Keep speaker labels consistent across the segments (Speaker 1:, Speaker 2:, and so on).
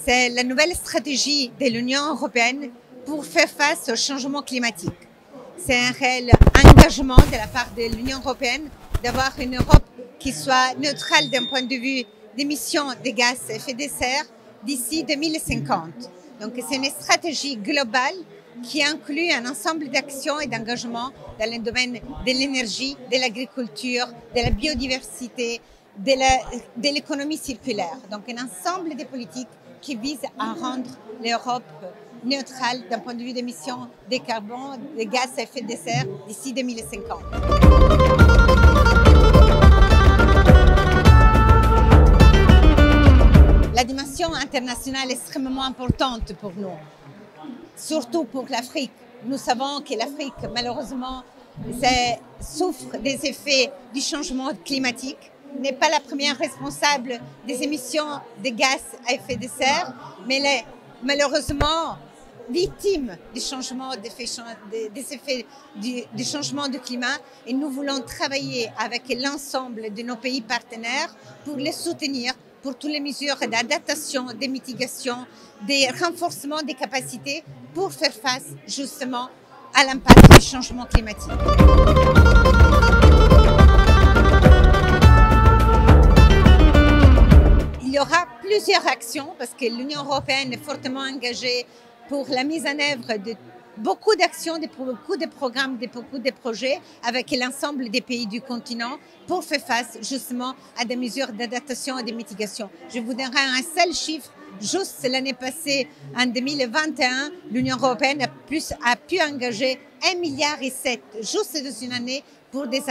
Speaker 1: C'est la nouvelle stratégie de l'Union européenne pour faire face au changement climatique. C'est un réel engagement de la part de l'Union européenne d'avoir une Europe qui soit neutrale d'un point de vue d'émissions de gaz à effet de serre d'ici 2050. Donc c'est une stratégie globale qui inclut un ensemble d'actions et d'engagements dans le domaine de l'énergie, de l'agriculture, de la biodiversité, de l'économie circulaire. Donc un ensemble de politiques qui visent à rendre l'Europe neutrale d'un point de vue d'émissions de carbone, de gaz à effet de serre d'ici 2050. La dimension internationale est extrêmement importante pour nous, surtout pour l'Afrique. Nous savons que l'Afrique, malheureusement, souffre des effets du changement climatique, n'est pas la première responsable des émissions de gaz à effet de serre, mais elle est malheureusement victime du changement des effets du changement du climat, et nous voulons travailler avec l'ensemble de nos pays partenaires pour les soutenir pour toutes les mesures d'adaptation, de mitigation, de renforcement des capacités pour faire face justement à l'impact du changement climatique. Il y aura plusieurs actions parce que l'Union européenne est fortement engagée pour la mise en œuvre de beaucoup d'actions, de beaucoup de programmes, de beaucoup de projets avec l'ensemble des pays du continent pour faire face justement à des mesures d'adaptation et de mitigation. Je vous donnerai un seul chiffre. Juste l'année passée, en 2021, l'Union européenne a pu engager 1,7 milliard juste dans une année pour des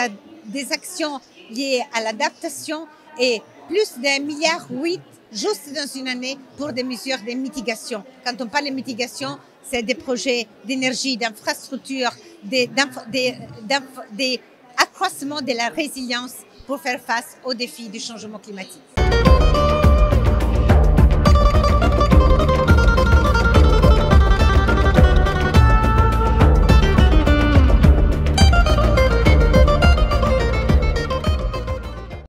Speaker 1: actions liées à l'adaptation et plus d'1,8 milliard juste dans une année pour des mesures de mitigation. Quand on parle de mitigation, c'est des projets d'énergie, d'infrastructures, d'accroissement de la résilience pour faire face aux défis du changement climatique.